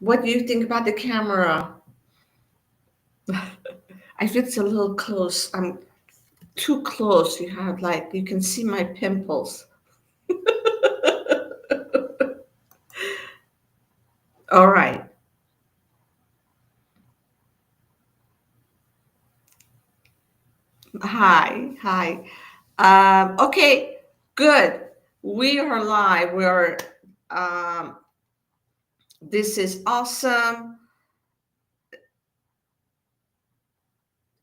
What do you think about the camera? I feel it's a little close. I'm too close. You have like, you can see my pimples. All right. Hi. Hi. Okay. Good. We are live. Um, this is awesome.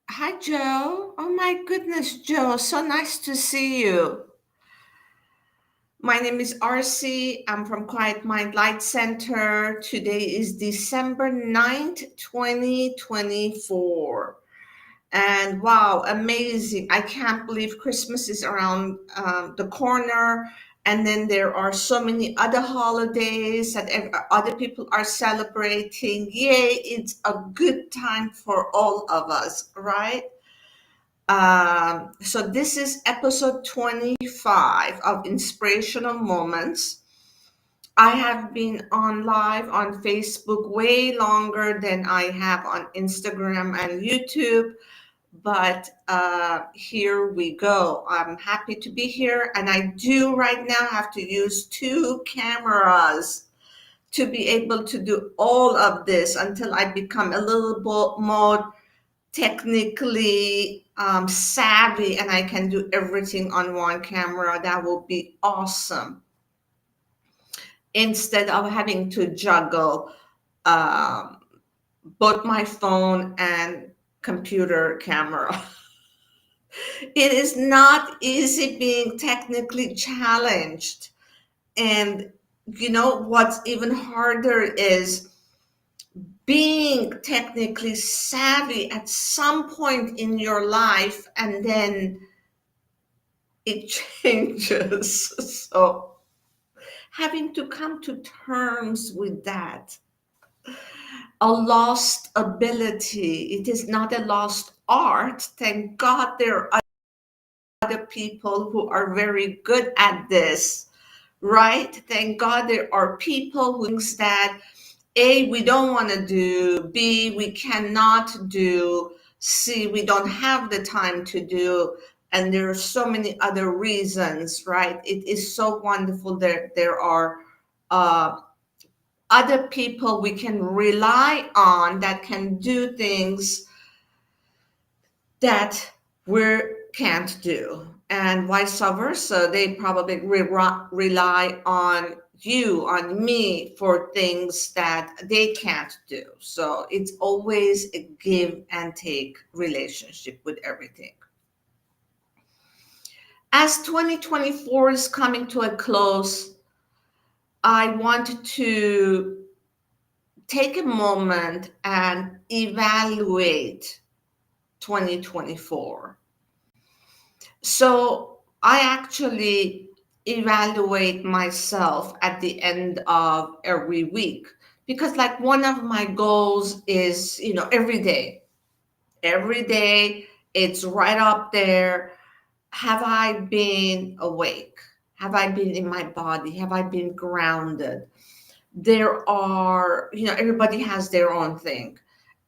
Hi, Joe. Oh my goodness, Joe. So nice to see you. My name is RC. I'm from Quiet Mind Light Center. Today is December 9th, 2024. And wow, amazing. I can't believe Christmas is around the corner. And then there are so many other holidays that other people are celebrating. Yay, it's a good time for all of us, right? So this is episode 25 of Inspirational Moments. I have been on live on Facebook way longer than I have on Instagram and YouTube, but here we go. I'm happy to be here, and I do right now have to use two cameras to be able to do all of this until I become a little bit more technically savvy and I can do everything on one camera. That will be awesome. Instead of having to juggle um, both my phone and computer camera. It is not easy being technically challenged. And you know what's even harder is being technically savvy at some point in your life and then it changes. So having to come to terms with that. A lost ability. It is not a lost art. Thank God there are other people who are very good at this, right? Thank God there are people who thinks that A, we don't want to do, B, we cannot do, C, we don't have the time to do, and there are so many other reasons, right? It is so wonderful that there are uh, other people we can rely on that can do things that we can't do, and vice versa. They probably rely on you, on me, for things that they can't do. So it's always a give and take relationship with everything. As 2024 is coming to a close, I want to take a moment and evaluate 2024. So I actually evaluate myself at the end of every week because, like, one of my goals is, every day it's right up there. Have I been awake? Have I been in my body? Have I been grounded? There are, everybody has their own thing.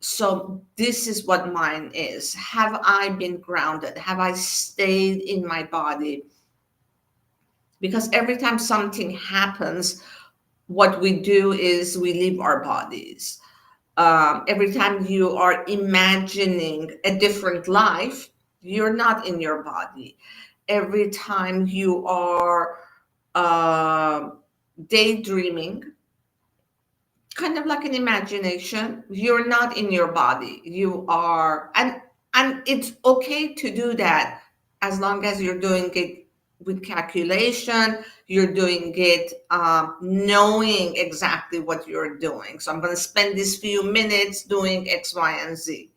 So this is what mine is. Have I been grounded? Have I stayed in my body? Because every time something happens, what we do is we leave our bodies. Every time you are imagining a different life, you're not in your body. Every time you are uh, daydreaming, kind of like an imagination, you're not in your body. You are, and it's okay to do that as long as you're doing it with calculation. You're doing it knowing exactly what you're doing. So I'm going to spend these few minutes doing X, Y, and Z.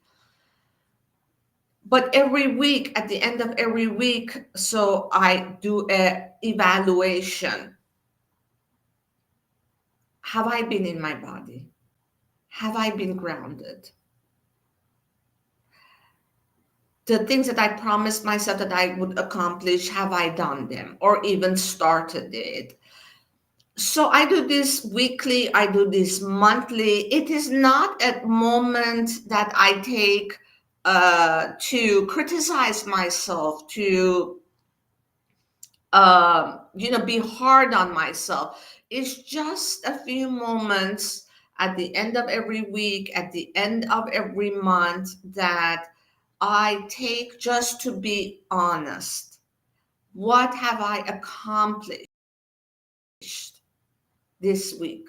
But every week, at the end of every week, so I do a evaluation. Have I been in my body? Have I been grounded? The things that I promised myself that I would accomplish, have I done them or even started it? So I do this weekly, I do this monthly. It is not a moment that I take to criticize myself, to be hard on myself. It's just a few moments at the end of every week, at the end of every month, that I take just to be honest. What have I accomplished this week?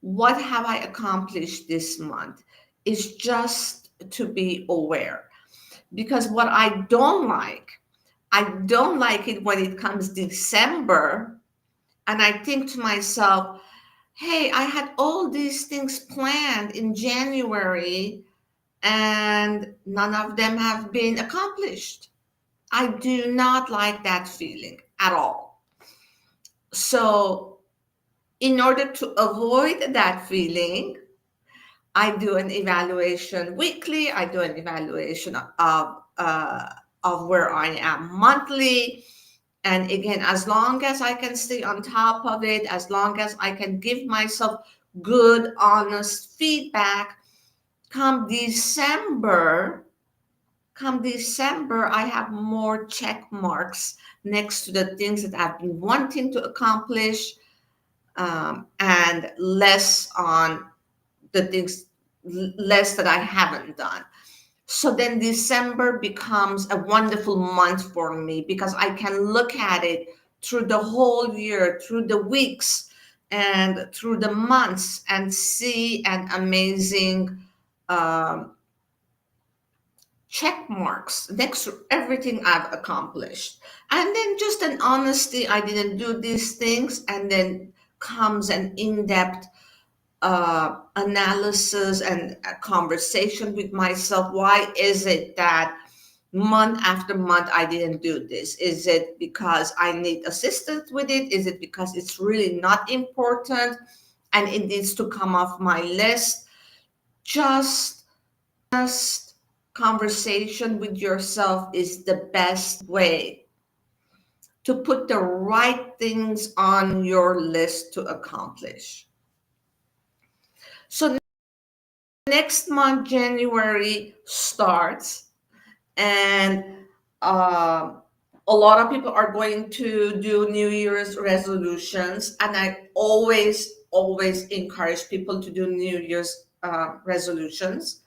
What have I accomplished this month? Is just to be aware. Because what I don't like it when it comes December and I think to myself, hey, I had all these things planned in January and none of them have been accomplished. I do not like that feeling at all. So, in order to avoid that feeling, I do an evaluation weekly. I do an evaluation of where I am monthly. And again, as long as I can stay on top of it, as long as I can give myself good, honest feedback, come December, I have more check marks next to the things that I've been wanting to accomplish, and less on the things less that I haven't done. So then December becomes a wonderful month for me because I can look at it through the whole year, through the weeks, and through the months, and see an amazing um, check marks next to everything I've accomplished. And then just an honesty, I didn't do these things, and then comes an in depth analysis and a conversation with myself. Why is it that month after month I didn't do this? Is it because I need assistance with it? Is it because it's really not important and it needs to come off my list? Just conversation with yourself is the best way to put the right things on your list to accomplish. So next month, January starts, and uh, a lot of people are going to do New Year's resolutions, and I always encourage people to do New Year's resolutions.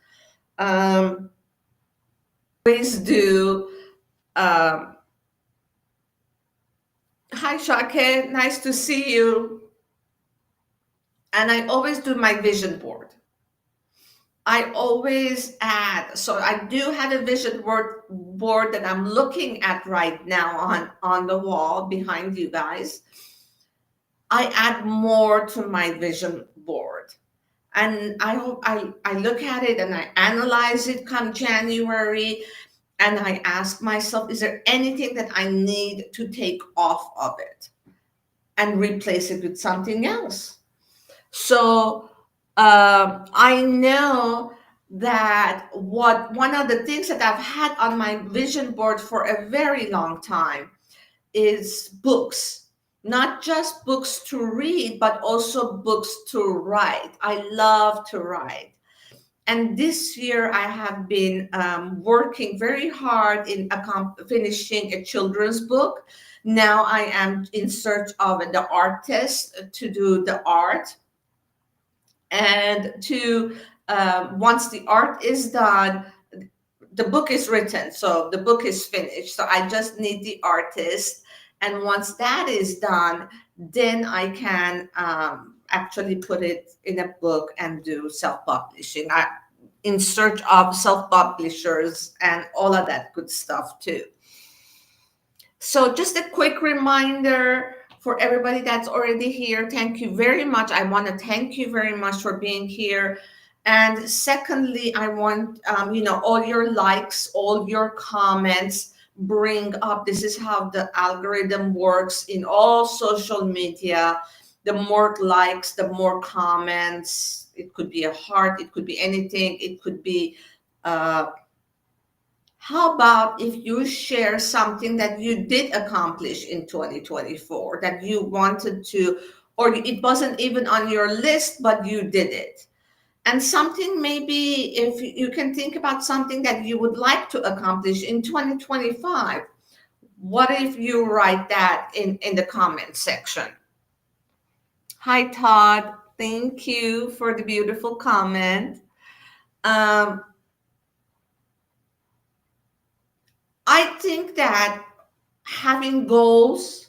Always do. Um, Hi, Shake, nice to see you. And I always do my vision board. I always add, so I do have a board that I'm looking at right now on the wall behind you guys. I add more to my vision board. And I hope I look at it and I analyze it come January, and I ask myself, is there anything that I need to take off of it and replace it with something else? So I know that what one of the things that I've had on my vision board for a very long time is books. Not just books to read, but also books to write. I love to write. And this year I have been working very hard in finishing a children's book. Now I am in search of the artist to do the art, and to once the art is done, the book is written, so the book is finished, so I just need the artist. And once that is done, then I can actually put it in a book and do self-publishing. I in search of self-publishers and all of that good stuff too. So just a quick reminder for everybody that's already here. Thank you very much. I want to thank you very much for being here. And secondly, I want, all your likes, all your comments bring up. This is how the algorithm works in all social media. The more likes, the more comments. It could be a heart, it could be anything. It could be how about if you share something that you did accomplish in 2024 that you wanted to or it wasn't even on your list, but you did it. And something, maybe if you can think about something that you would like to accomplish in 2025, what if you write that in the comment section? Hi, Todd. Thank you for the beautiful comment. Um, I think that having goals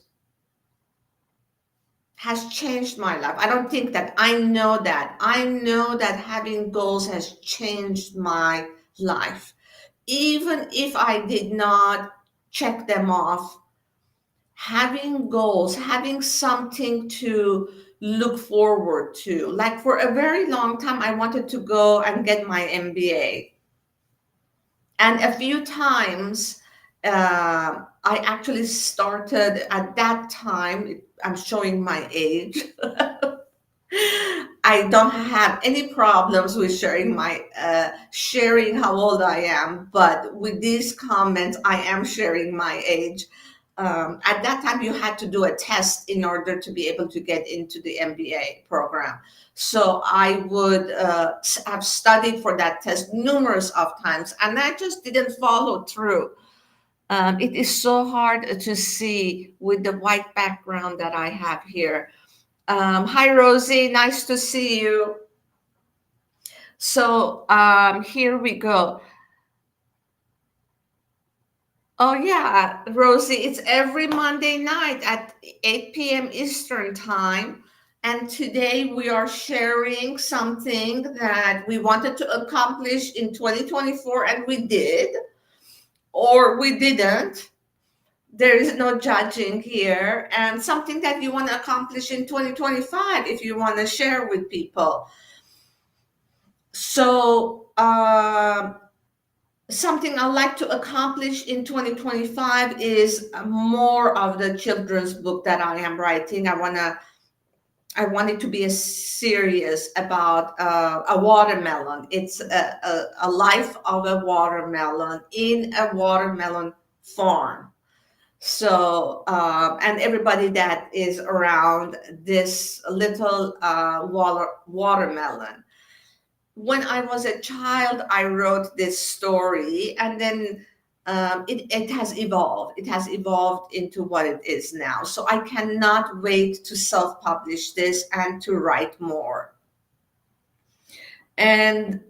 has changed my life. I don't think that, I know that. I know that having goals has changed my life. Even if I did not check them off, having goals, having something to look forward to. Like for a very long time, I wanted to go and get my MBA. And a few times, I actually started at that time. I'm showing my age. I don't have any problems with sharing how old I am, but with these comments, I am sharing my age. At that time, you had to do a test in order to be able to get into the MBA program. So I would have studied for that test numerous of times, and I just didn't follow through. It is so hard to see with the white background that I have here. Hi, Rosie. Nice to see you. So here we go. Oh, yeah, Rosie, it's every Monday night at 8 p.m. Eastern Time. And today we are sharing something that we wanted to accomplish in 2024, and we did, or we didn't. There is no judging here. And something that you want to accomplish in 2025 if you want to share with people. So, something I like to accomplish in 2025 is more of the children's book that I am writing. I want it to be a series about a watermelon. It's a life of a watermelon in a watermelon farm. So, and everybody that is around this little watermelon. When I was a child, I wrote this story, and then it has evolved. It has evolved into what it is now. So I cannot wait to self-publish this and to write more. And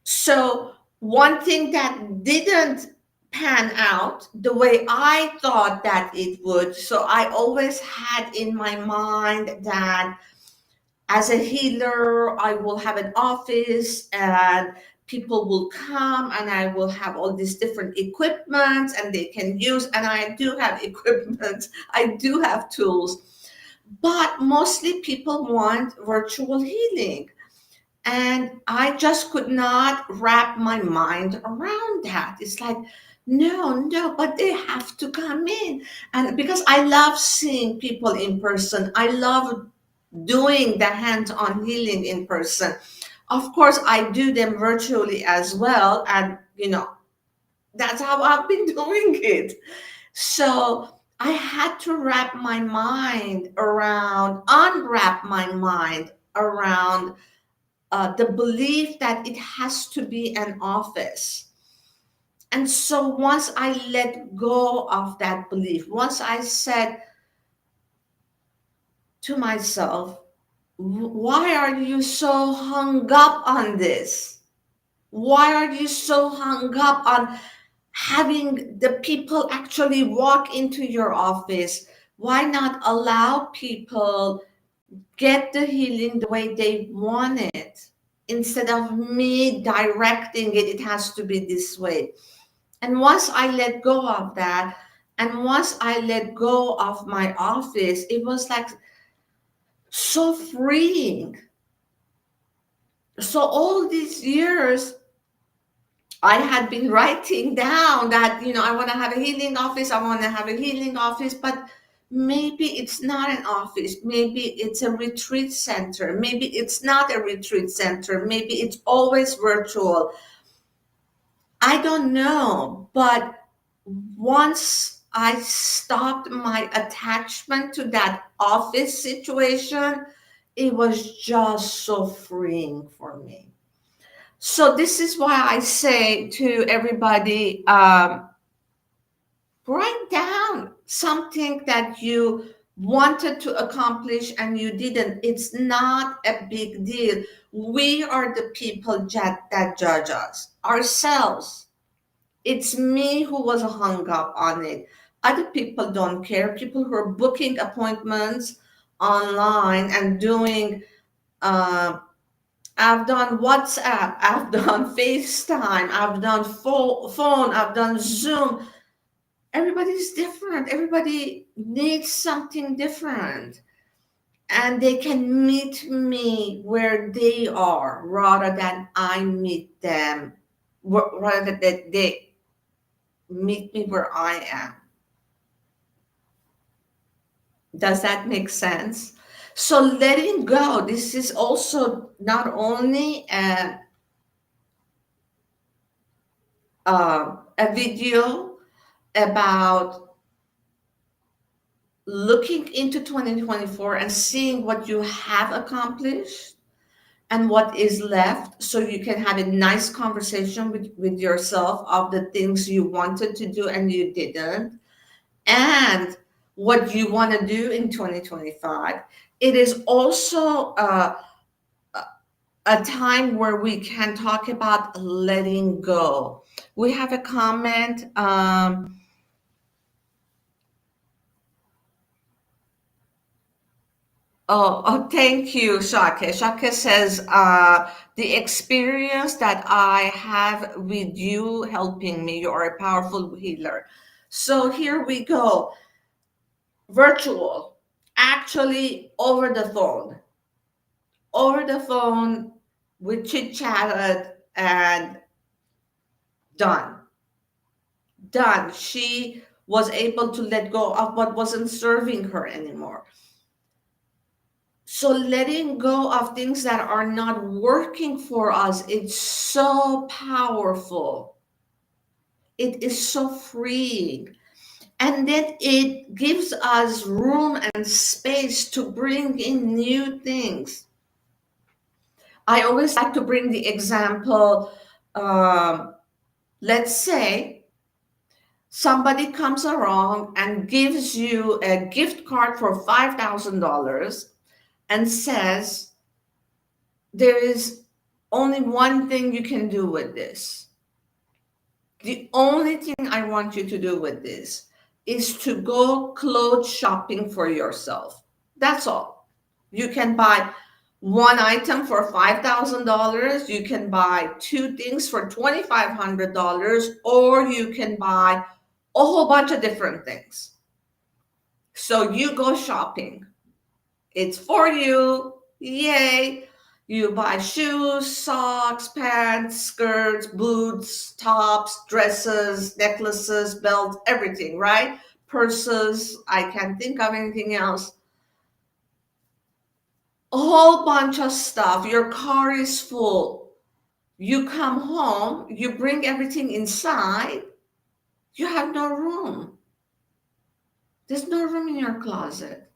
so one thing that didn't pan out the way I thought that it would. So I always had in my mind that as a healer, I will have an office and people will come and I will have all these different equipment and they can use. And I do have equipment, I do have tools, but mostly people want virtual healing. And I just could not wrap my mind around that. It's like, no, but they have to come in. And because I love seeing people in person, I love doing the hands-on healing in person. Of course, I do them virtually as well. And, that's how I've been doing it. So I had to unwrap my mind around the belief that it has to be an office. And so once I let go of that belief, once I said to myself, why are you so hung up on this? Why are you so hung up on having the people actually walk into your office? Why not allow people get the healing the way they want it instead of me directing it? It has to be this way. And once I let go of that, and once I let go of my office, it was like so freeing. So all these years, I had been writing down that, I want to have a healing office, I want to have a healing office, but maybe it's not an office. Maybe it's a retreat center. Maybe it's not a retreat center. Maybe it's always virtual. I don't know. But once I stopped my attachment to that office situation. It was just so freeing for me. So this is why I say to everybody, write down something that you wanted to accomplish and you didn't. It's not a big deal. We are the people that judge us, ourselves. It's me who was hung up on it. Other people don't care. People who are booking appointments online and doing, uh, I've done WhatsApp, I've done FaceTime, I've done phone, I've done Zoom. Everybody's different. Everybody needs something different. And they can meet me where they are rather than I meet them, rather than they meet me where I am. Does that make sense? So letting go, this is also not only a video about looking into 2024 and seeing what you have accomplished and what is left so you can have a nice conversation with yourself of the things you wanted to do and you didn't, and what you want to do in 2025. It is also a time where we can talk about letting go. We have a comment. Thank you, Shake. Shake says, the experience that I have with you helping me, you are a powerful healer. So here we go. Virtual, actually over the phone. Over the phone, we chit chatted and done. Done. She was able to let go of what wasn't serving her anymore. So letting go of things that are not working for us, it's so powerful. It is so freeing. And then it gives us room and space to bring in new things. I always like to bring the example, um, let's say somebody comes along and gives you a gift card for $5,000 and says, there is only one thing you can do with this. The only thing I want you to do with this is to go clothes shopping for yourself. That's all. You can buy one item for $5,000. You can buy two things for $2,500, or you can buy a whole bunch of different things. So you go shopping. It's for you. Yay. You buy shoes, socks, pants, skirts, boots, tops, dresses, necklaces, belts, everything, right? Purses. I can't think of anything else. A whole bunch of stuff. Your car is full. You come home, you bring everything inside, you have no room. There's no room in your closet.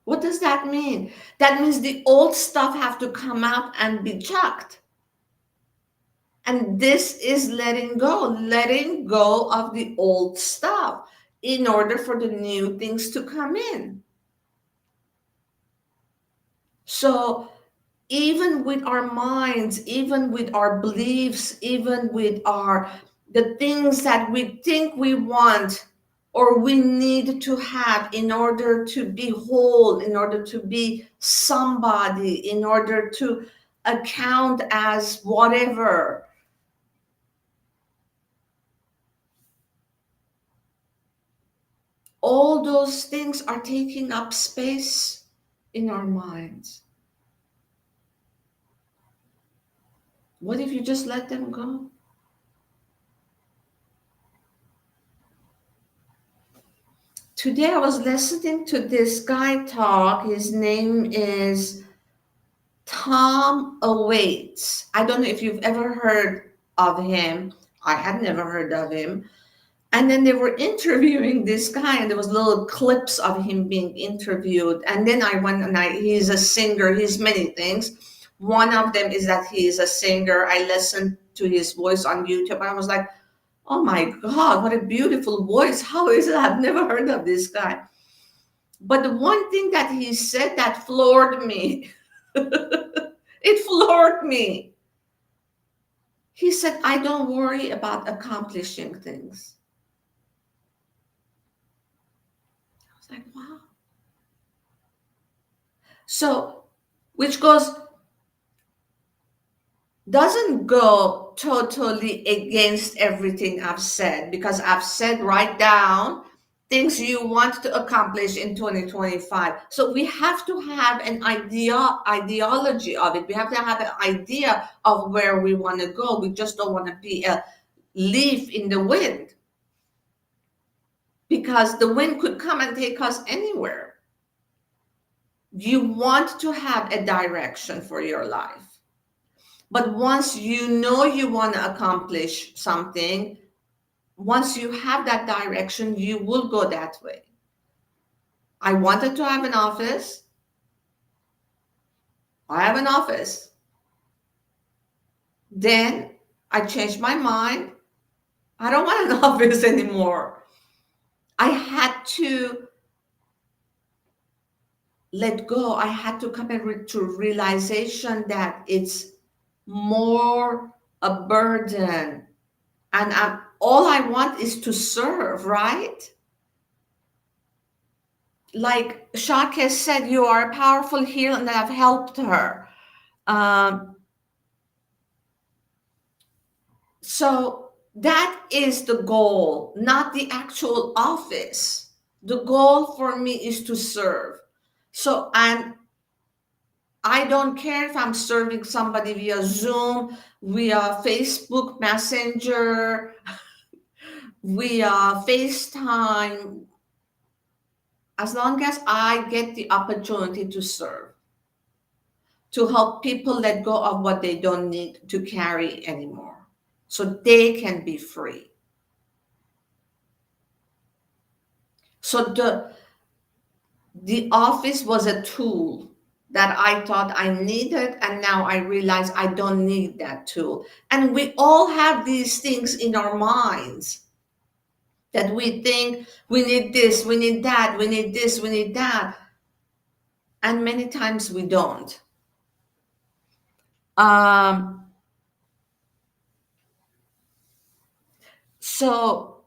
What does that mean? That means the old stuff have to come out and be chucked. And this is letting go of the old stuff in order for the new things to come in. So even with our minds, even with our beliefs, even with our the things that we think we want or we need to have in order to be whole, in order to be somebody, in order to account as whatever, all those things are taking up space in our minds. What if you just let them go? Today I was listening to this guy talk. His name is Tom Awaits. I don't know if you've ever heard of him. I had never heard of him. And then they were interviewing this guy, and there was little clips of him being interviewed. And then I went and he's a singer, he's many things. One of them is that he is a singer. I listened to his voice on YouTube, and I was like, oh my God, what a beautiful voice. How is it? I've never heard of this guy. But the one thing that he said that floored me, it floored me. He said, I don't worry about accomplishing things. I was like, wow. So, which doesn't go totally against everything I've said, because I've said write down things you want to accomplish in 2025. So we have to have an ideology of it. We have to have an idea of where we want to go. We just don't want to be a leaf in the wind, because the wind could come and take us anywhere. You want to have a direction for your life. But once you know you want to accomplish something, once you have that direction, you will go that way. I wanted to have an office. I have an office. Then I changed my mind. I don't want an office anymore. I had to let go. I had to come to realization that it's more a burden. And all I want is to serve, right? Like Shaka said, you are a powerful healer, and I've helped her. So that is the goal, not the actual office. The goal for me is to serve. So, and I don't care if I'm serving somebody via Zoom, via Facebook Messenger, via FaceTime, as long as I get the opportunity to serve, to help people let go of what they don't need to carry anymore, so they can be free. So the office was a tool that I thought I needed, and now I realize I don't need that tool. And we all have these things in our minds that we think we need this, we need that, we need this, we need that. And many times we don't. So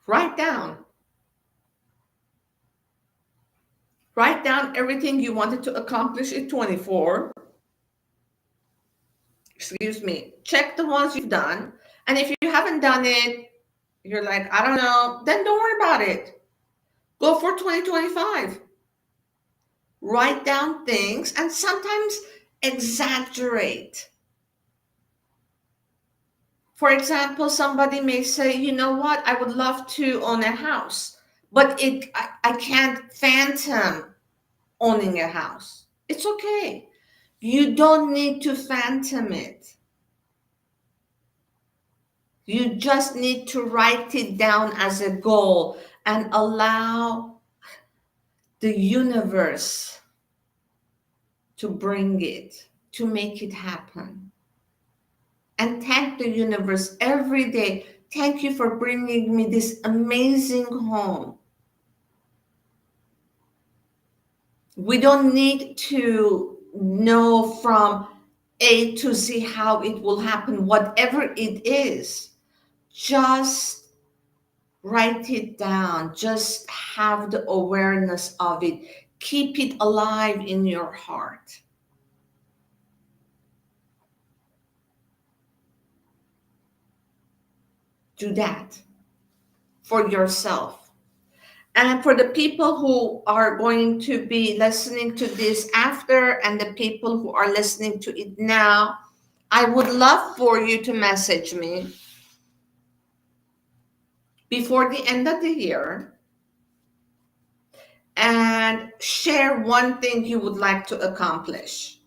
write down. Write down everything you wanted to accomplish in 24. Excuse me. Check the ones you've done. And if you haven't done it, you're like, I don't know, then don't worry about it. Go for 2025. Write down things and sometimes exaggerate. For example, somebody may say, you know what, I would love to own a house, but I can't phantom owning a house. It's okay. You don't need to phantom it. You just need to write it down as a goal and allow the universe to bring it, to make it happen. And thank the universe every day. Thank you for bringing me this amazing home. We don't need to know from A to Z how it will happen, whatever it is. Just write it down. Just have the awareness of it. Keep it alive in your heart. Do that for yourself. And for the people who are going to be listening to this after, and the people who are listening to it now, I would love for you to message me before the end of the year and share one thing you would like to accomplish.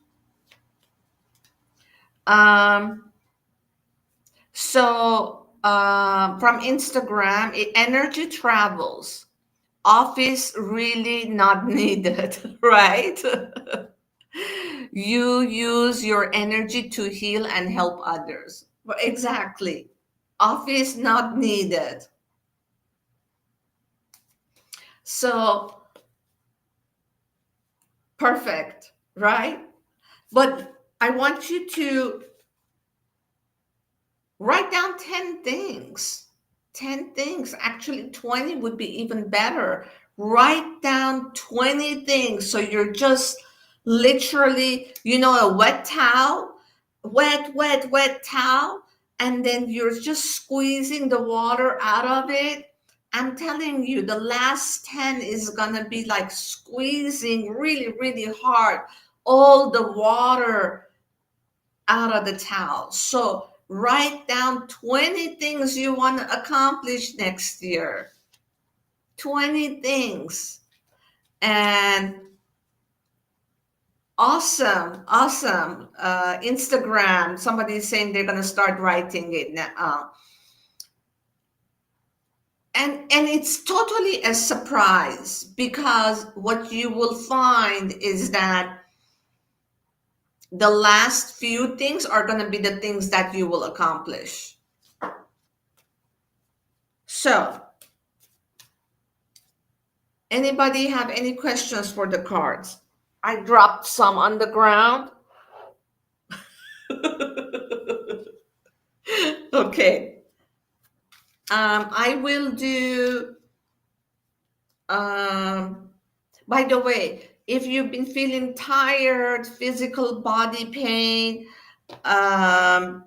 So from Instagram, energy travels. Office really not needed, right? You use your energy to heal and help others. Well, exactly. Office not needed. So perfect, right? But I want you to write down 10 things. 10 things. Actually, 20 would be even better. Write down 20 things. So you're just literally, a wet towel, wet towel, and then you're just squeezing the water out of it. I'm telling you, the last 10 is going to be like squeezing really, really hard all the water out of the towel. So write down 20 things you want to accomplish next year. 20 things. And awesome, awesome. Instagram, somebody's saying they're going to start writing it now. And it's totally a surprise, because what you will find is that the last few things are going to be the things that you will accomplish. So anybody have any questions for the cards? I dropped some on the ground. Okay. I will do, um, by the way, if you've been feeling tired, physical body pain, um,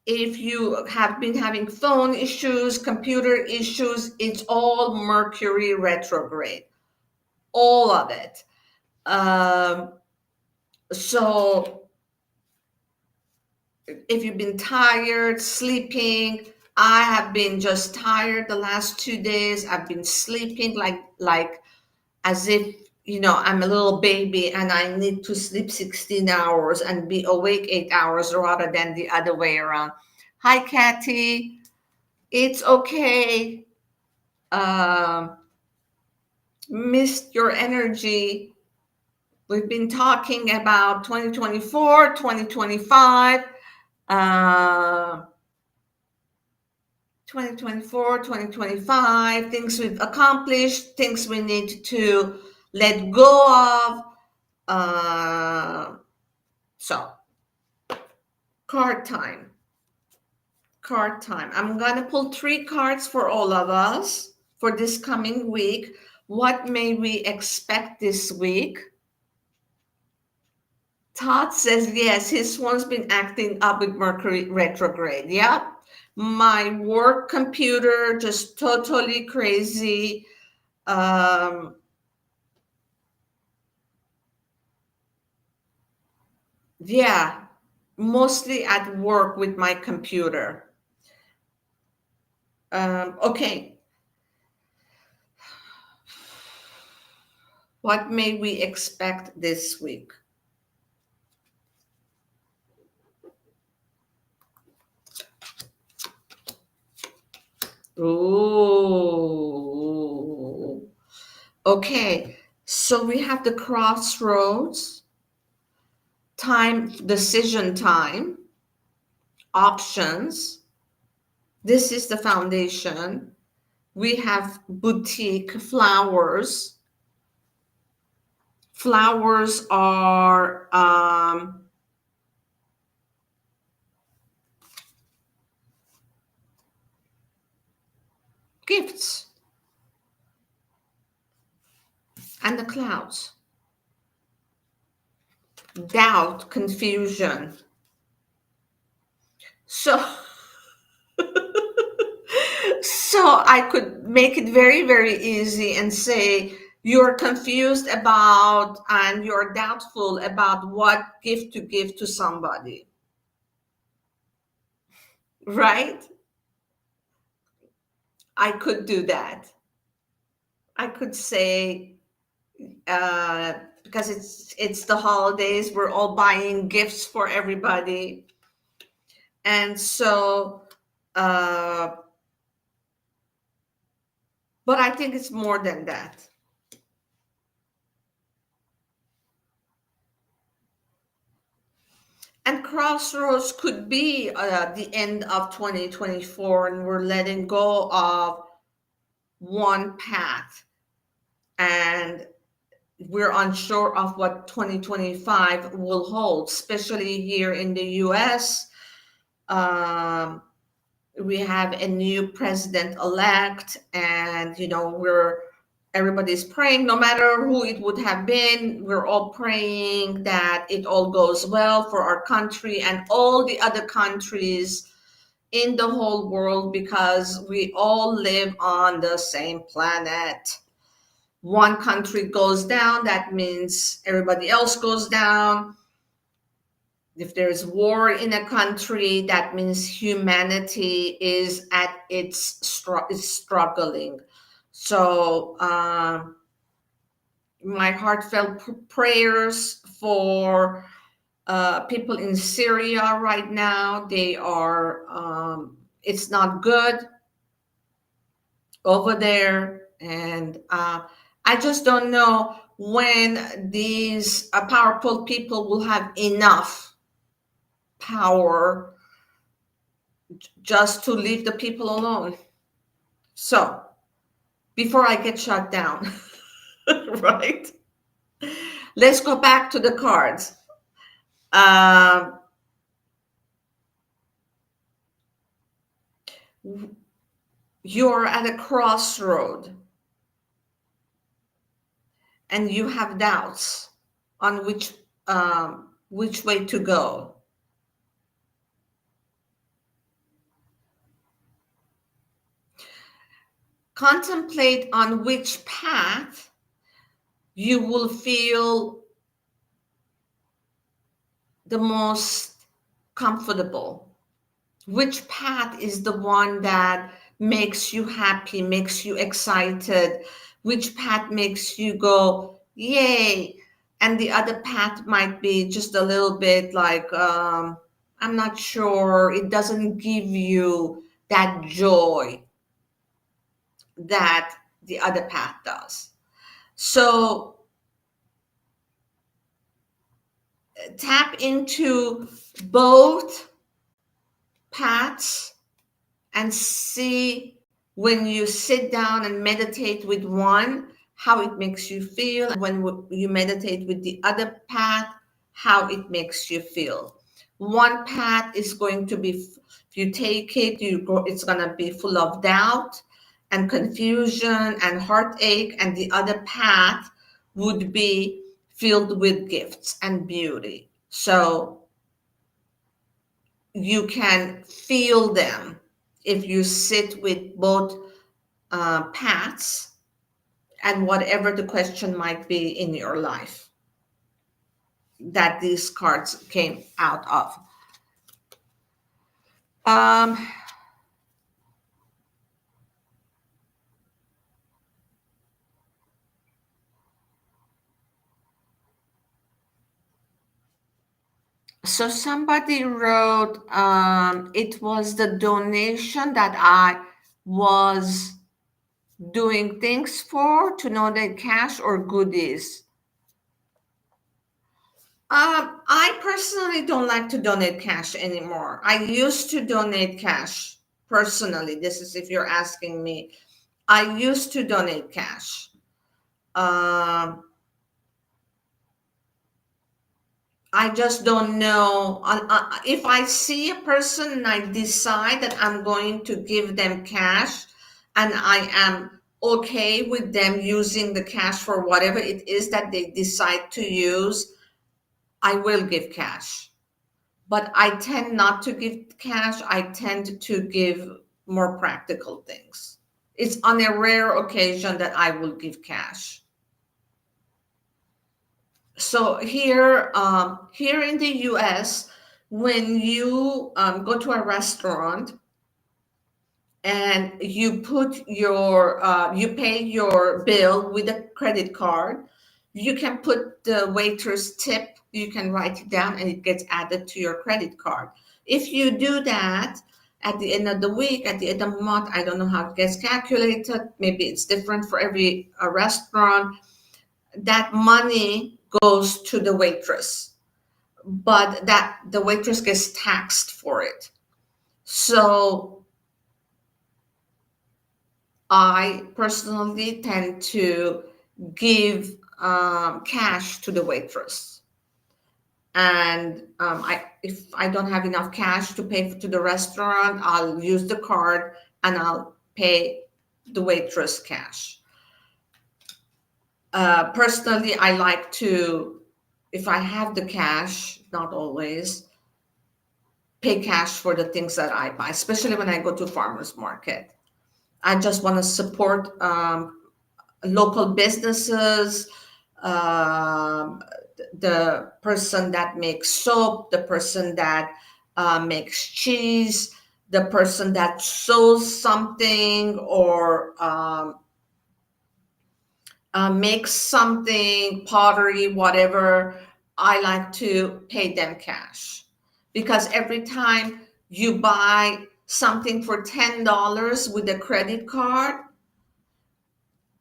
if you have been having phone issues, computer issues, it's all Mercury retrograde, all of it. So if you've been tired, sleeping, I have been just tired the last 2 days. I've been sleeping like as if, I'm a little baby and I need to sleep 16 hours and be awake 8 hours rather than the other way around. Hi, Kathy. It's okay. Um, Missed your energy. We've been talking about 2024, 2025. 2024, 2025, things we've accomplished, things we need to let go of. So, card time. Card time. I'm going to pull 3 cards for all of us for this coming week. What may we expect this week? Todd says, yes, his one's been acting up with Mercury retrograde. Yeah. My work computer just totally crazy. Um, yeah, mostly at work with my computer. Okay. What may we expect this week? Ooh. Okay. So we have the crossroads, time, decision time, options. This is the foundation. We have boutique flowers. Flowers are gifts, and the clouds. Doubt, confusion. So, so I could make it very, very easy and say you're confused about and you're doubtful about what gift to give to somebody, right? I could do that. I could say, because it's the holidays, we're all buying gifts for everybody. And so, uh, but I think it's more than that. And crossroads could be the end of 2024, and we're letting go of one path, and we're unsure of what 2025 will hold, especially here in the US. Um, we have a new president elect, and we're everybody's praying, no matter who it would have been, we're all praying that it all goes well for our country and all the other countries in the whole world, because we all live on the same planet. One country goes down, that means everybody else goes down. If there's war in a country, that means humanity is at is struggling. So my heartfelt prayers for people in Syria right now. They are it's not good over there, and I just don't know when these powerful people will have enough power just to leave the people alone. So before I get shut down, right? Let's go back to the cards. Um, you're at a crossroad and you have doubts on which way to go. Contemplate on which path you will feel the most comfortable. Which path is the one that makes you happy, makes you excited? Which path makes you go, yay? And the other path might be just a little bit like, I'm not sure. It doesn't give you that joy that the other path does. So tap into both paths and see, when you sit down and meditate with one, how it makes you feel. And when you meditate with the other path, how it makes you feel. One path is going to be, if you take it, it's going to be full of doubt and confusion and heartache, and the other path would be filled with gifts and beauty. So you can feel them if you sit with both paths and whatever the question might be in your life that these cards came out of. Um, so somebody wrote, it was the donation that I was doing things for, to donate cash or goodies. I personally don't like to donate cash anymore. I used to donate cash personally. This is if you're asking me. I used to donate cash. Um, I just don't know. If I see a person and I decide that I'm going to give them cash, and I am okay with them using the cash for whatever it is that they decide to use, I will give cash. But I tend not to give cash. I tend to give more practical things. It's on a rare occasion that I will give cash. So here in the US, when you go to a restaurant and you pay your bill with a credit card, you can put the waiter's tip, you can write it down, and it gets added to your credit card. If you do that at the end of the week, at the end of the month, I don't know how it gets calculated. Maybe it's different for every restaurant. That money goes to the waitress, but that the waitress gets taxed for it. So I personally tend to give cash to the waitress. And if I don't have enough cash to pay to the restaurant, I'll use the card and I'll pay the waitress cash. Personally, I like to, if I have the cash, not always, pay cash for the things that I buy, especially when I go to farmers market. I just want to support local businesses, um, the person that makes soap, the person that makes cheese, the person that sews something or makes something, pottery, whatever. I like to pay them cash because every time you buy something for $10 with a credit card,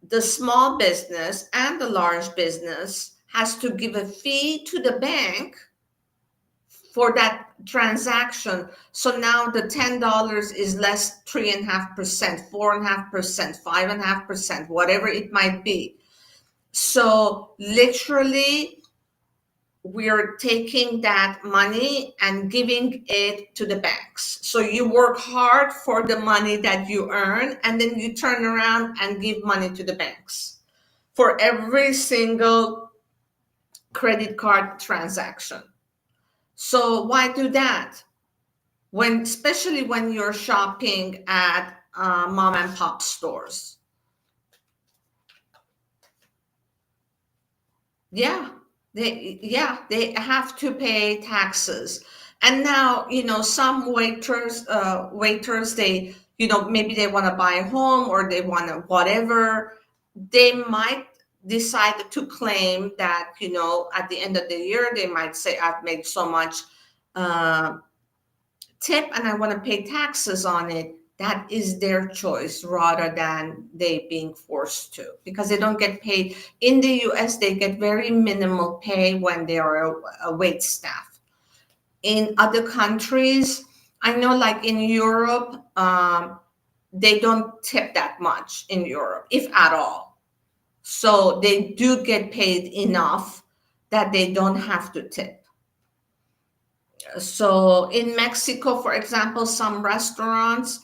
the small business and the large business has to give a fee to the bank for that transaction. So now the $10 is less 3.5%, 4.5%, 5.5%, whatever it might be. So literally, we're taking that money and giving it to the banks. So you work hard for the money that you earn, and then you turn around and give money to the banks for every single credit card transaction. So why do that? Especially when you're shopping at mom and pop stores. Yeah, they have to pay taxes. And now, some waiters, they, maybe they want to buy a home or they want to whatever. They might decide to claim that, at the end of the year, they might say, I've made so much uh, tip and I want to pay taxes on it. That is their choice rather than they being forced to, because they don't get paid. In the US, they get very minimal pay when they are a wait staff. In other countries, I know like in Europe, they don't tip that much in Europe, if at all. So they do get paid enough that they don't have to tip. So in Mexico, for example, some restaurants,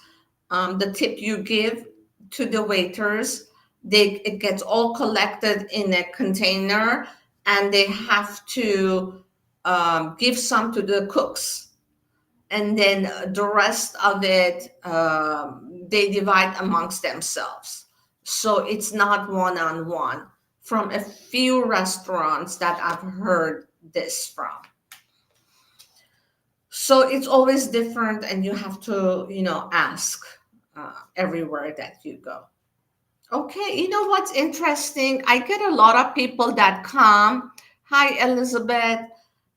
the tip you give to the waiters, it gets all collected in a container, and they have to give some to the cooks, and then the rest of it they divide amongst themselves. So it's not one-on-one. From a few restaurants that I've heard this from. So it's always different, and you have to, ask everywhere that you go. Okay, you know what's interesting? I get a lot of people that come, hi Elizabeth,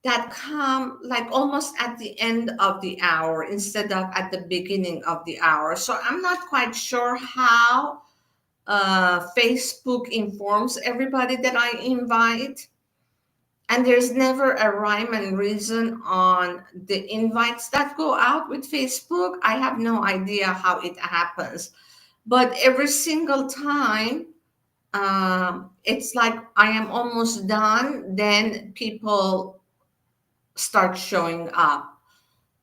that come like almost at the end of the hour instead of at the beginning of the hour. So I'm not quite sure how Facebook informs everybody that I invite. And there's never a rhyme and reason on the invites that go out with Facebook. I have no idea how it happens. But every single time, it's like I am almost done, then people start showing up.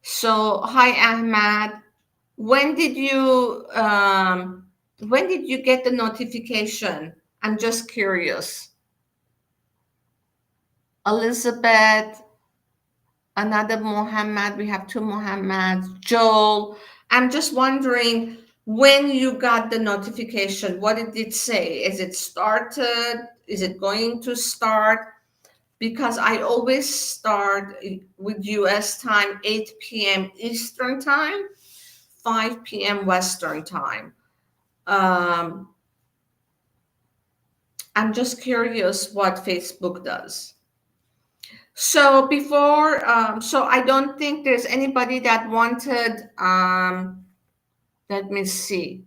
So, hi, Ahmad. When did you get the notification? I'm just curious. Elizabeth, another Mohammed. We have two Mohammeds. Joel. I'm just wondering when you got the notification, what did it say? Is it started? Is it going to start? Because I always start with US time, 8 p.m. Eastern time, 5 p.m. Western time. Um, I'm just curious what Facebook does. So before, so I don't think there's anybody that wanted, let me see,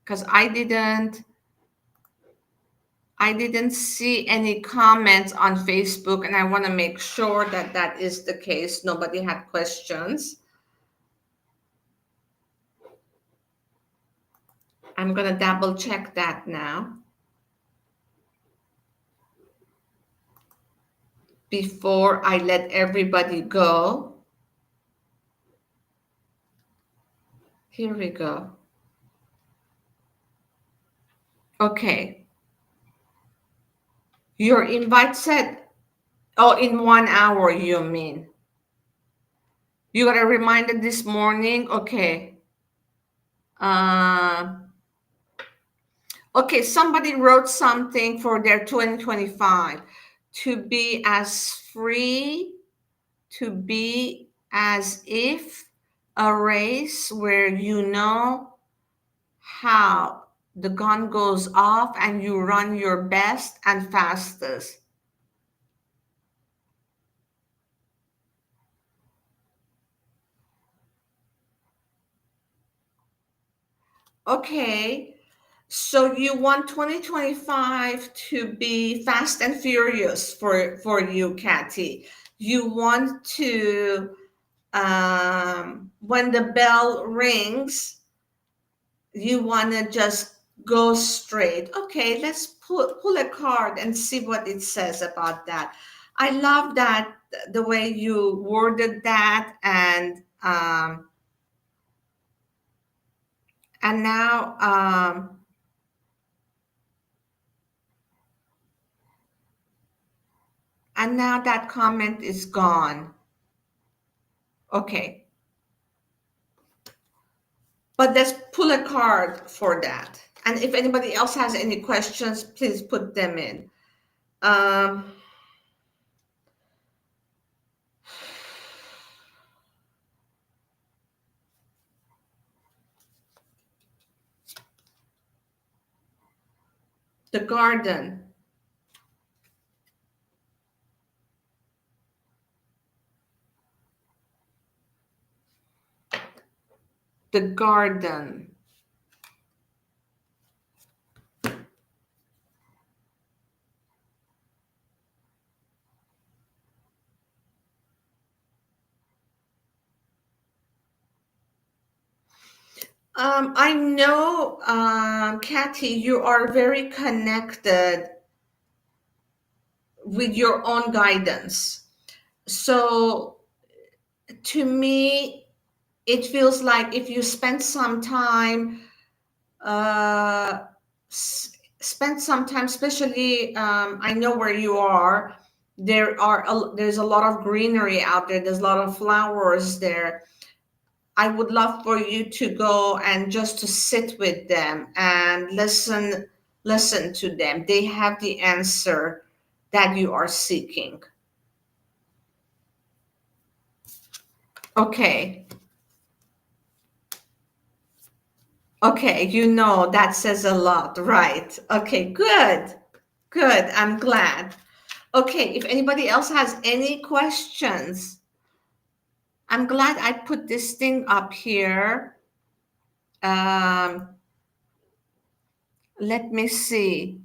because I didn't see any comments on Facebook, and I want to make sure that that is the case. Nobody had questions. I'm going to double check that now before I let everybody go. Here we go. Okay. Your invite said, oh, in 1 hour, you mean? You got a reminder this morning? Okay. Uh, okay, somebody wrote something for their 2025 to be as free, to be as if a race where you know how the gun goes off and you run your best and fastest. Okay, so you want 2025 to be fast and furious for you, Kathy. You want to, when the bell rings, you want to just go straight. Okay, let's pull a card and see what it says about that. I love that, the way you worded that, and now, that comment is gone. Okay, but let's pull a card for that. And if anybody else has any questions, please put them in. Um, the garden. The garden. I know, Kathy, you are very connected with your own guidance. So to me, it feels like if you spend some time, uh, spend some time, especially, I know where you are. There's a lot of greenery out there. There's a lot of flowers there. I would love for you to go and just to sit with them and listen to them. They have the answer that you are seeking. Okay. Okay, that says a lot, right? Okay, good. Good. I'm glad. Okay, if anybody else has any questions, I'm glad I put this thing up here. Um, let me see.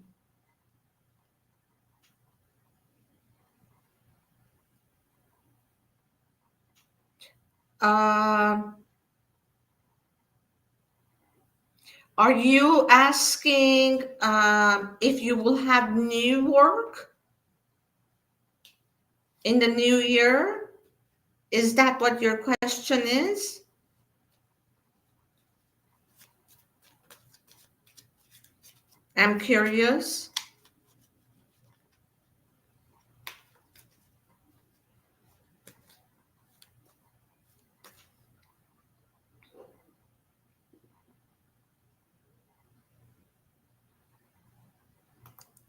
Uh, are you asking if you will have new work in the new year? Is that what your question is? I'm curious.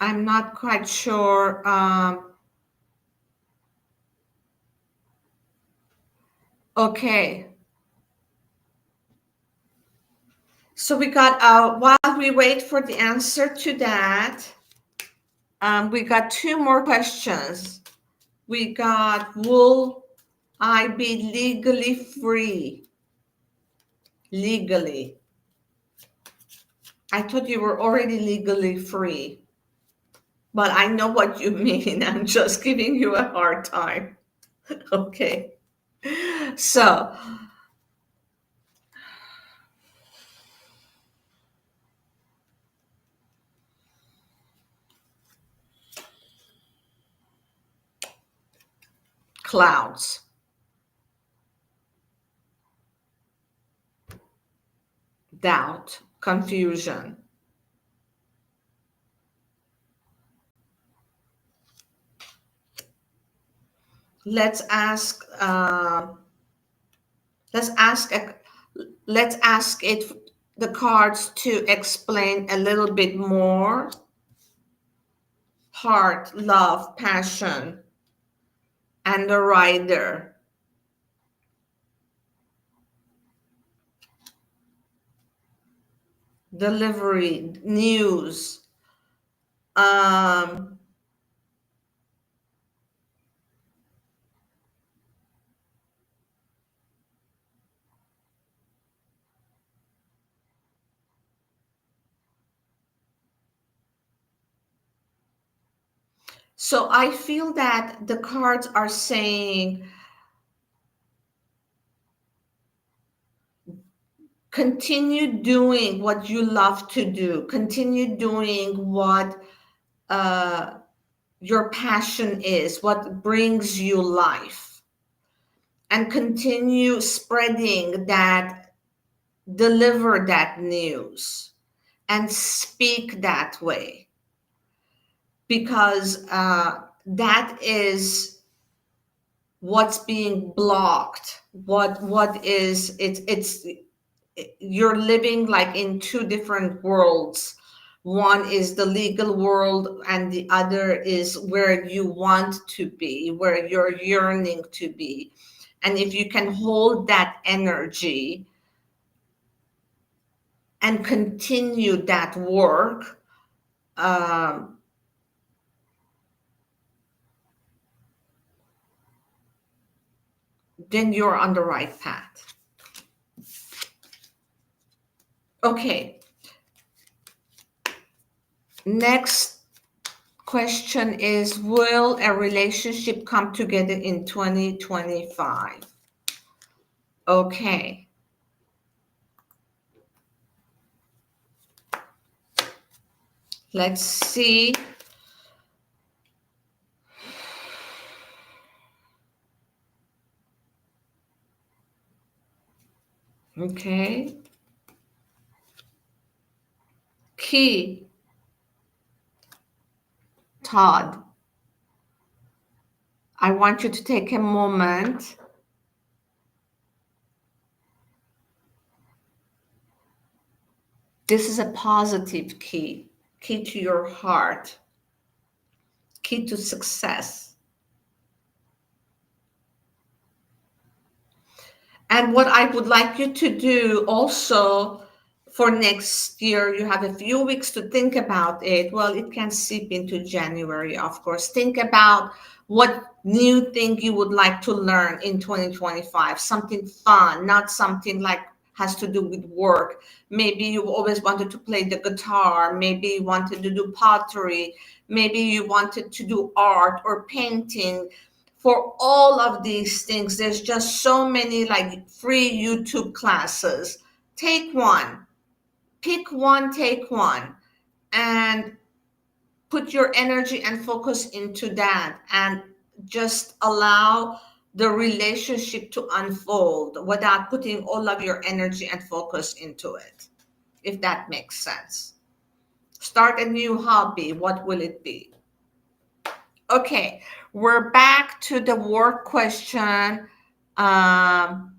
I'm not quite sure. Okay. So we got, while we wait for the answer to that, we got two more questions. We got, will I be legally free? Legally. I thought you were already legally free, but I know what you mean. I'm just giving you a hard time. Okay. So, clouds, doubt, confusion. Let's ask. Let's ask. Let's ask it. The cards to explain a little bit more. Heart, love, passion, and the rider. Delivery, news. Um, so I feel that the cards are saying continue doing what you love to do, continue doing what uh, your passion is, what brings you life, and continue spreading that, deliver that news, and speak that way, because that is what's being blocked. What is it's you're living like in two different worlds. One is the legal world, and the other is where you want to be, where you're yearning to be. And if you can hold that energy and continue that work, um, then you're on the right path. Okay, next question is, will a relationship come together in 2025? Okay. Let's see. Okay. Key, Todd. I want you to take a moment. This is a positive key, key to your heart, key to success. And what I would like you to do also for next year, you have a few weeks to think about it. Well, it can seep into January, of course. Think about what new thing you would like to learn in 2025, something fun, not something like has to do with work. Maybe you always wanted to play the guitar, maybe you wanted to do pottery, maybe you wanted to do art or painting. For all of these things, there's just so many like free YouTube classes. Take one, pick one, take one, and put your energy and focus into that, and just allow the relationship to unfold without putting all of your energy and focus into it, if that makes sense. Start a new hobby. What will it be? Okay, we're back to the work question. Um,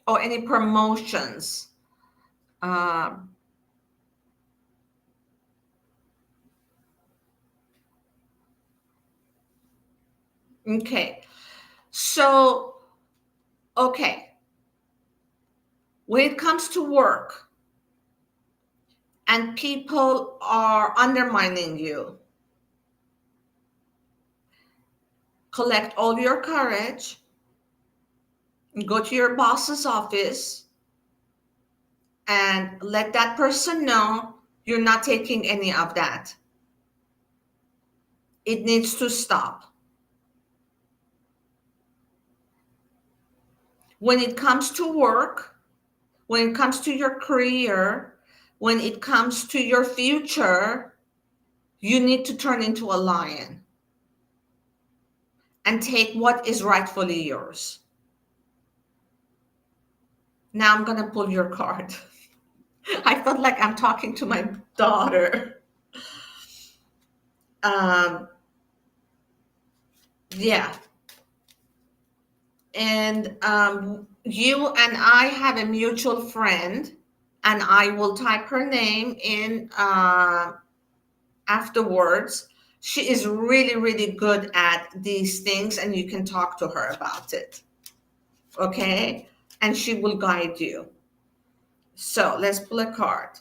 or any promotions. Um, okay, so, okay, when it comes to work and people are undermining you, collect all your courage, go to your boss's office, and let that person know you're not taking any of that. It needs to stop. When it comes to work, when it comes to your career, when it comes to your future, you need to turn into a lion and take what is rightfully yours. Now I'm going to pull your card. I felt like I'm talking to my daughter. Um, yeah. And you and I have a mutual friend, and I will type her name in afterwards. She is really, really good at these things, and you can talk to her about it. Okay? And she will guide you. So let's pull a card.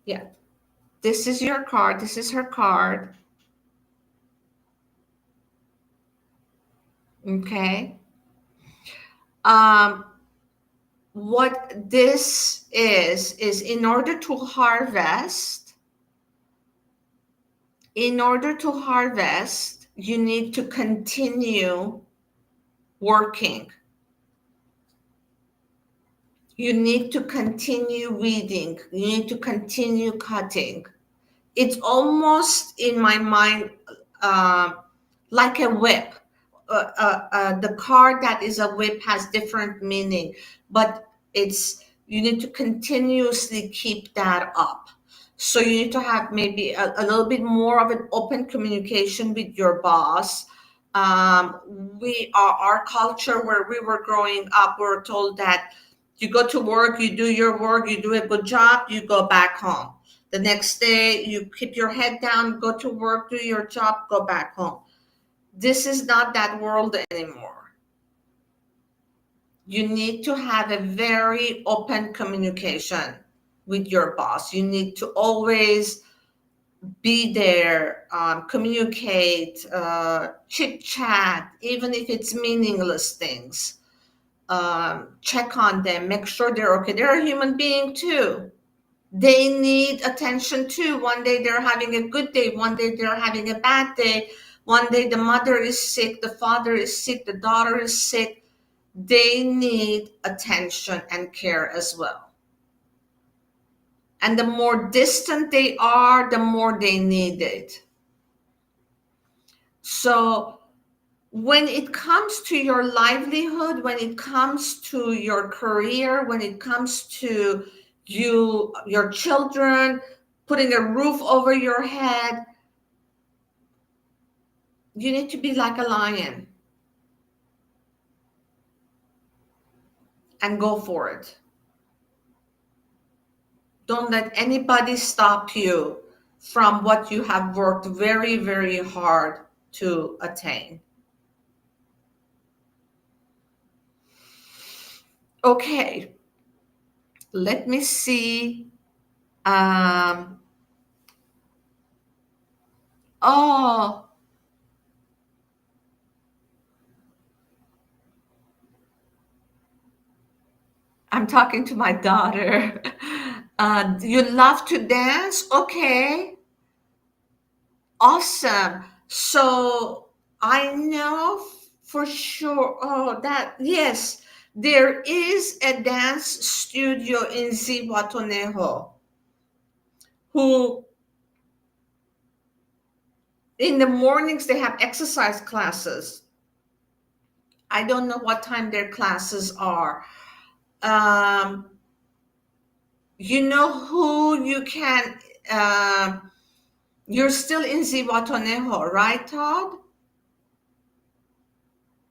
Yeah. This is your card. This is her card. Okay. What this is in order to harvest, you need to continue working. You need to continue weeding. You need to continue cutting. It's almost in my mind uh, like a whip. The card that is a whip has different meaning, but it's you need to continuously keep that up. So you need to have maybe a little bit more of an open communication with your boss. We are our culture where we were growing up. We were told that you go to work, you do your work, you do a good job, you go back home. The next day, you keep your head down, go to work, do your job, go back home. This is not that world anymore. You need to have a very open communication with your boss. You need to always be there, communicate, chit chat, even if it's meaningless things. Check on them, make sure they're okay. They're a human being too. They need attention too. One day they're having a good day, one day they're having a bad day. One day the mother is sick, the father is sick, the daughter is sick. They need attention and care as well. And the more distant they are, the more they need it. So when it comes to your livelihood, when it comes to your career, when it comes to your children, putting a roof over your head, you need to be like a lion and go for it. Don't let anybody stop you from what you have worked very, very hard to attain. Okay, let me see. Oh, I'm talking to my daughter. You love to dance? Okay, awesome. So I know for sure. Oh, that, yes, there is a dance studio in Zihuatanejo who, in the mornings, they have exercise classes. I don't know what time their classes are. Um, you know who you can. You're still in Zihuatanejo, right, Todd?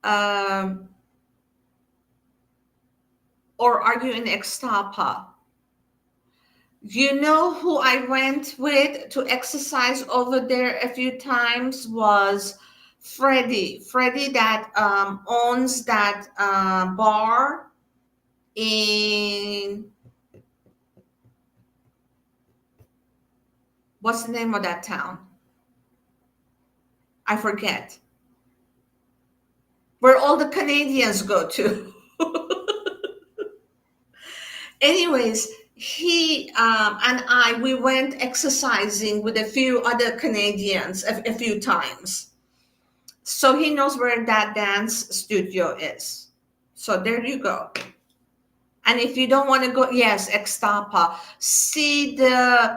Um, or are you in Extapa? You know who I went with to exercise over there a few times was Freddie. Freddie that owns that bar. in, what's the name of that town? I forget. Where all the Canadians go to. Anyways, he and I, we went exercising with a few other Canadians a few times. So he knows where that dance studio is. So there you go. And if you don't want to go, yes, Extapa. See, the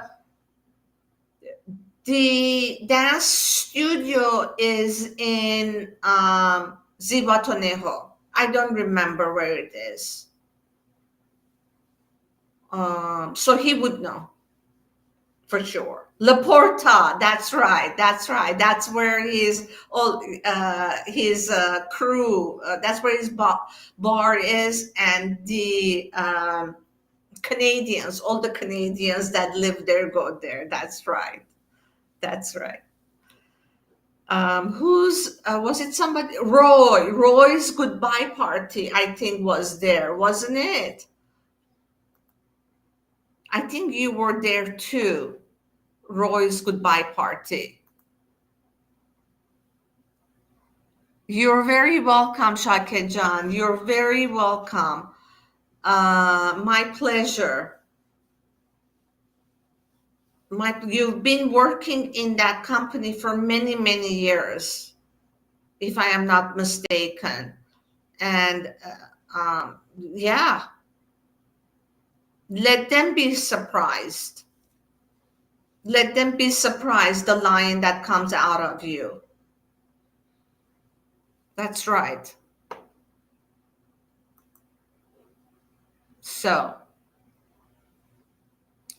dance studio is in Zibatonejo. I don't remember where it is. So he would know for sure. Laporta, that's right, that's right. That's where his crew. That's where his bar is, and the Canadians, all the Canadians that live there go there. That's right. That's right. Who's was it? Somebody? Roy's goodbye party, I think, was there, wasn't it? I think you were there too. Roy's goodbye party. You're very welcome, Shake John. You're very welcome. My pleasure. You've been working in that company for many, many years, if I am not mistaken. And yeah, let them be surprised. Let them be surprised, the lion that comes out of you. That's right. So,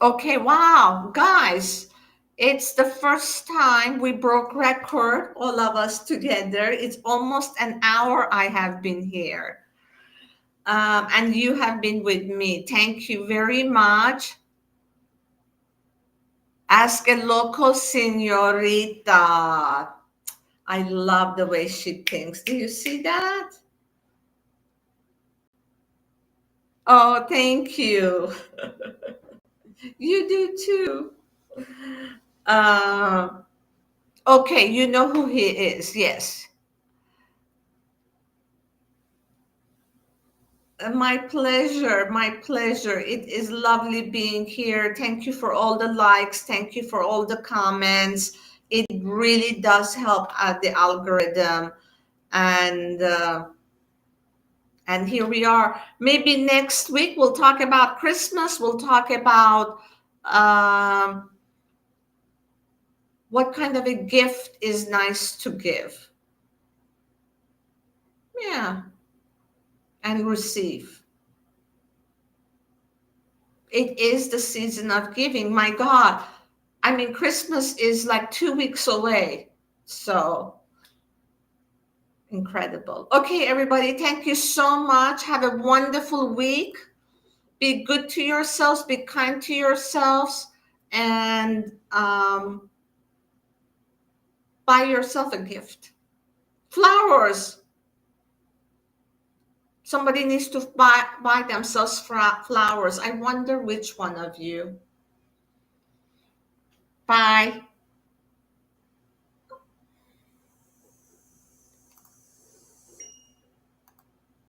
okay, wow, guys, it's the first time we broke record, all of us together. It's almost an hour I have been here. And you have been with me. Thank you very much. Ask a local señorita. I love the way she thinks. Do you see that? Oh, thank you. You do too. Uh, okay, you know who he is. Yes. My pleasure. My pleasure. It is lovely being here. Thank you for all the likes. Thank you for all the comments. It really does help the algorithm. And and here we are. Maybe next week we'll talk about Christmas. We'll talk about what kind of a gift is nice to give. Yeah, and receive. It is the season of giving. My God. I mean, Christmas is like 2 weeks away. So incredible. Okay, everybody, thank you so much. Have a wonderful week. Be good to yourselves, be kind to yourselves, and buy yourself a gift. Flowers. Somebody needs to buy themselves flowers. I wonder which one of you. Bye.